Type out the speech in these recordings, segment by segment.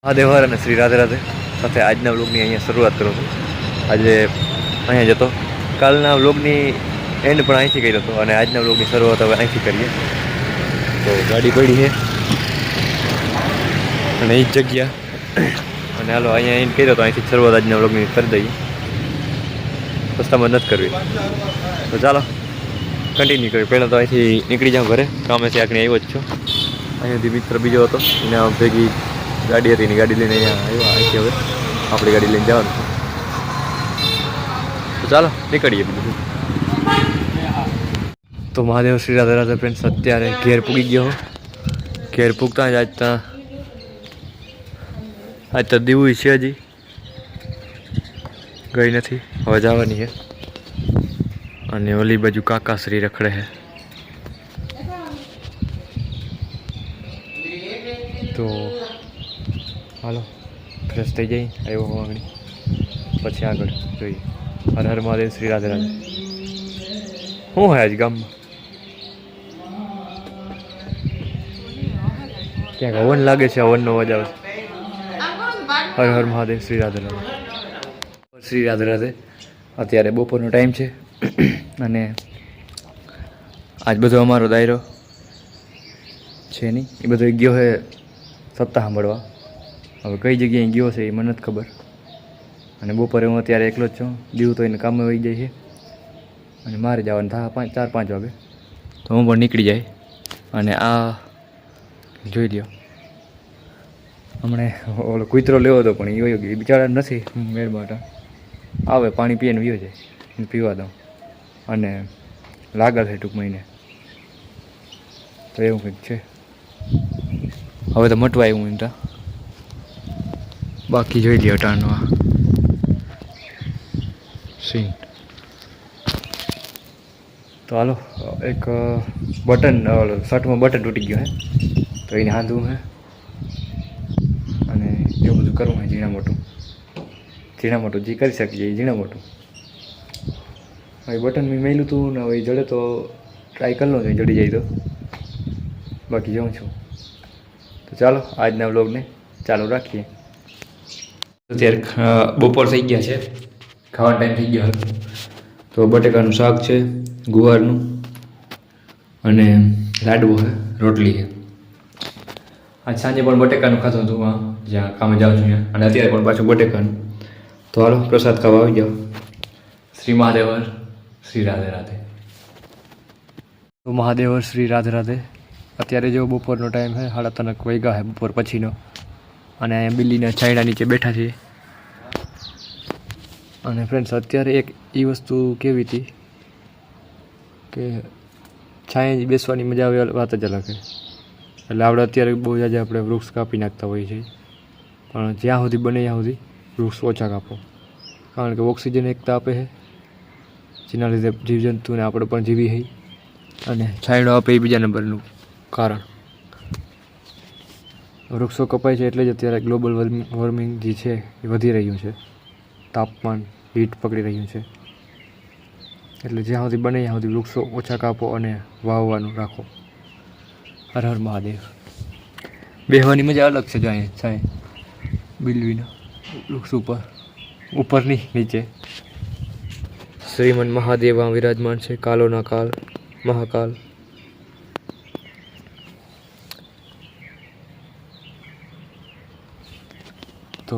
મહાદેવ હર અને શ્રી રાધે રાધે સાથે આજના વ્લોગની અહીંયા શરૂઆત કરું છું. આજે અહીંયા જતો કાલના વ્લોગની એન્ડ પણ અહીંથી કર્યો હતો અને આજના વ્લોગની શરૂઆત હવે અહીંથી કરીએ. તો ગાડી પડી છે અને એ જ જગ્યા અને હાલો અહીંયા એન્ડ કર્યો તો અહીંથી શરૂઆત આજના વ્લોગની કરી દઈએ. રસ્તામાં નથી કરવી તો ચાલો કન્ટિન્યુ કર્યું. પહેલાં તો અહીંથી નીકળી જાઉં ઘરે, કામેથી આગળ આવ્યો જ છું. અહીંયાથી મિત્ર બીજો હતો એના ભેગી ગાડી હતી, એની ગાડી લઈને અહીંયા આવ્યા. અહીંથી હવે આપણી ગાડી લઈને જવાનું છે. તો ચાલો નીકળીએ બધું. તો મહાદેવ શ્રી રાધે રાધે ફ્રેન્ડ્સ, અત્યારે ઘેર પૂગી ગયો. ઘેર પૂગતા જ આજ તો દીવું છે, હજી ગઈ નથી, હવે જવાની છે. અને ઓલી બાજુ કાકાશ્રી રખડે છે. તો હાલો ફ્રેશ થઈ જઈ આવ્યો હું આગળ, પછી આગળ જોઈએ. હર હર મહાદેવ શ્રી રાધે રાધે. શું હોય આજ ગામમાં? ક્યાંક હવન લાગે છે, હવનનો અવાજ આવે છે. હર હર મહાદેવ શ્રી રાધે રાધે. શ્રી રાધે રાધે. અત્યારે બપોરનો ટાઈમ છે અને આજ બધો અમારો દાયરો છે નહીં, એ બધો ગયો છે સપ્તાહ સાંભળવા. હવે કઈ જગ્યાએ ગયો છે એ મને નથી ખબર. અને બપોરે હું અત્યારે એકલો જ છું. દીવ તો એને કામે વહી જાય છે અને મારે જવાનું થાય 4-5 વાગે, તો હું પણ નીકળી જાય. અને આ જોઈ લ્યો, હમણે ઓલો કૂતરો લેવો હતો પણ એ વયો ગયો. એ બિચારા નથી મેળ માટે આવે, પાણી પીને વિયો જાય, એને પીવા દઉં. અને લાગલ છે ટૂંક મહિને, તો એવું કંઈક છે. હવે તો મટવા આવ્યું એમ. બાકી જોઈ લ્યો ટાણનો સીન. તો હાલો, એક બટન શર્ટમાં બટન તૂટી ગયો હે, તો એને હાંધવું હે અને એવું બધું કરવું હે. ઝીણા મોટું જે કરી શકીએ એ ઝીણા મોટું. હવે બટન મેં મેલું હતું ને, હવે જડે તો ટ્રાય કરી લો, જડી જાય તો. બાકી જાઉં છું. તો ચાલો આજના વ્લોગને ચાલુ રાખીએ. અત્યારે બપોર થઈ ગયા છે, ખાવાનો ટાઈમ થઈ ગયો. તો બટેકાનું શાક છે, ગુવારનું, અને લાડવો છે, રોટલી છે. આજ સાંજે પણ બટેકાનું ખાતું હતું જ્યાં કામે જાઉં છું ત્યાં, અને અત્યારે પણ પાછું બટેકાનું. તો હાલો પ્રસાદ ખાવા આવી જાઓ. શ્રી મહાદેવર શ્રી રાધે રાધે. તો મહાદેવર શ્રી રાધે રાધે. અત્યારે જો બપોરનો ટાઈમ છે, 3:30 વાગ્યા છે બપોર પછીનો. અને અહીંયા બિલ્લીના છાંયડા નીચે બેઠા છીએ. અને ફ્રેન્ડ્સ, અત્યારે એક એ વસ્તુ કેવી હતી કે છાંયે બેસવાની મજા આવે, વાત જ અલગ છે. એટલે આપણે અત્યારે બહુ જાજે આપણે વૃક્ષ કાપી નાખતા હોઈએ છીએ, પણ જ્યાં સુધી બને ત્યાં સુધી વૃક્ષ ઓછા કાપો. કારણ કે ઓક્સિજન એકતા આપે છે, જેના લીધે જીવજંતુને આપણે પણ જીવી છે. અને છાંયડો આપે એ બીજા નંબરનું કારણ. વૃક્ષો કપાય છે એટલે જ અત્યારે ગ્લોબલ વોર્મિંગ જે છે એ વધી રહ્યું છે. તાપમાન, હીટ પકડી રહ્યું છે. એટલે જ્યાં સુધી બને ત્યાં સુધી વૃક્ષો ઓછા કાપો અને વાવવાનું રાખો. હર હર મહાદેવ. બેહવાની મજા અલગ છે. જો અહીંયા છાંય બિલવીના વૃક્ષ ઉપરની નીચે શ્રીમન મહાદેવ વિરાજમાન છે. કાલોના કાલ, મહાકાલ. તો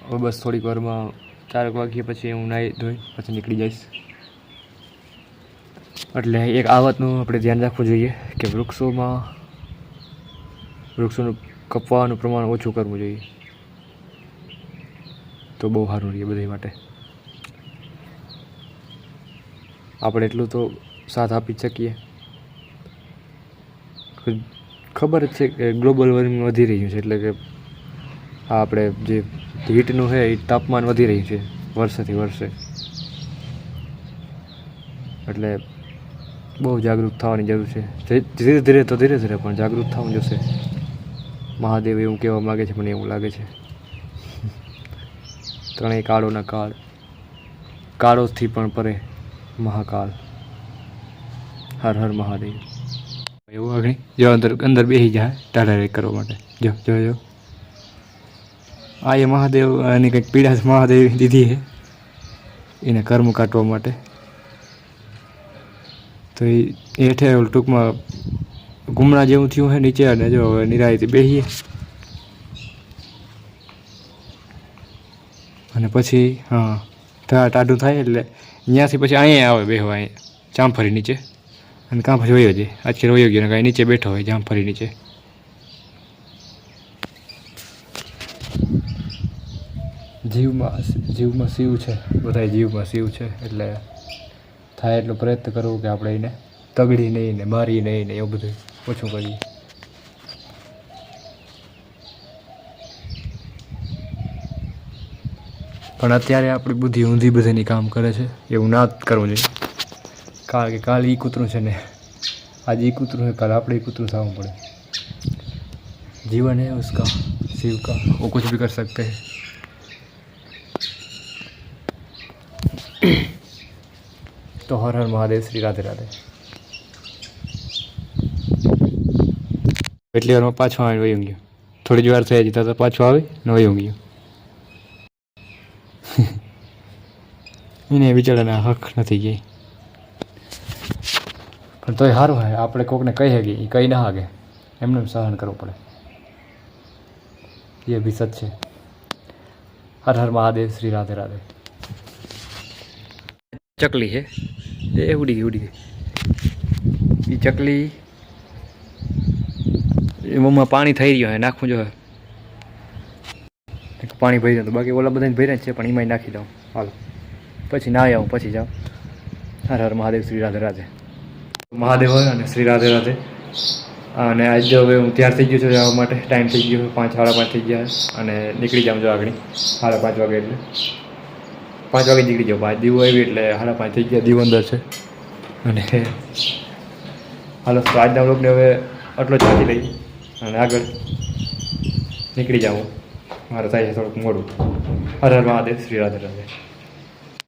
હવે બસ થોડીક વારમાં 4 વાગ્યા પછી હું નાહી ધોઈ પછી નીકળી જઈશ. એટલે એક આ વાતનું આપણે ધ્યાન રાખવું જોઈએ કે વૃક્ષોનું કપવાનું પ્રમાણ ઓછું કરવું જોઈએ. તો બહુ સારું રહે બધા માટે. આપણે એટલું તો સાથ આપી જ શકીએ. ખબર જ છે કે ગ્લોબલ વોર્મિંગ વધી રહ્યું છે, એટલે કે આ આપણે જે હીટનું છે એ તાપમાન વધી રહ્યું છે વર્ષેથી વર્ષે. એટલે બહુ જાગૃત થવાની જરૂર છે. ધીરે ધીરે પણ જાગૃત થવું જોશે. મહાદેવ એવું કહેવા માગે છે, મને એવું લાગે છે. ત્રણેય કાળોના કાળ, કાળોથી પણ પરે મહાકાલ. હર હર મહાદેવ. એવું આગળ જો અંદર બેસી જાય ટાઢા કરવા માટે. જો આ એ મહાદેવ એની કંઈક પીડા મહાદેવ દીધી છે એને કર્મ કાઢવા માટે. તો એ હેઠે ટૂંકમાં ગુમણા જેવું થયું છે નીચે, અને જો હવે નિરાયથી બેસીએ અને પછી હા ટાઢું થાય એટલે અહીંયાથી પછી અહીંયા આવે બેહવા, અહીંયા જામફળી નીચે, અને કાં પછી વયો જાય. આજકાલ વયો ગયો ને કાંઈ નીચે બેઠો હોય જામફળી નીચે. જીવમાં શિવ છે, બધા જીવમાં શિવ છે, એટલે થાય એટલો પ્રયત્ન કરવો કે આપણે એને તગડી નહીં ને મારી નહીં ને એવું બધું ઓછું કરીએ. પણ અત્યારે આપણી બુદ્ધિ ઊંધી બધાની કામ કરે છે, એવું ના જ કરવું જોઈએ. કારણ કે કાલ એ કૂતરું છે ને आज ये कूतरू है, कल आप कूतरू थवा पड़े. जीवन है उसका, शिव का, वो कुछ भी कर सकते हैं. तो हर हर महादेव, श्री राधे राधे. એટલી વારમાં પાછો આવીને વયું ગયો. થોડી જ વાર થઈ જતા તો પાછો આવી ને વયું ગયો. એને બિચારાના હક નથી ગઈ. પણ તોય સારું હોય, આપણે કોકને કહી શકીએ, એ કહી ના હાગે, એમને સહન કરવું પડે. એ બી સચ છે. હર હર મહાદેવ, શ્રી રાધે રાધે. ચકલી છે એ ઉડી ગઈ. એ ચકલી એમાં પાણી થઈ રહ્યો હે, નાખવું જો પાણી ભરી જતું. બાકી ઓલા બધાને ભર્યા જ છે, પણ એમાં નાખી દઉં. હાલો પછી ના આવું, પછી જાઉં. હર હર મહાદેવ, શ્રી રાધે રાધે. મહાદેવ હોય અને શ્રી રાધે રાધે. અને આજે હવે હું તૈયાર થઈ ગયો છું જવા માટે. ટાઈમ થઈ ગયો 5 સાડા 5 થઈ ગયા અને નીકળી જાઉં જો આગળ 5:30 વાગે. એટલે 5 વાગે નીકળી જાઉં. 5 દીવો આવી એટલે 5:30 થઈ ગયા. દીવો અંદર છે. અને હાલો તો આજના વ્લોગને હવે આટલો જ રાખી લઈ અને આગળ નીકળી જાઉં. મારે થાય છે થોડુંક મોડું. હર હર મહાદેવ, શ્રી રાધે રાધે.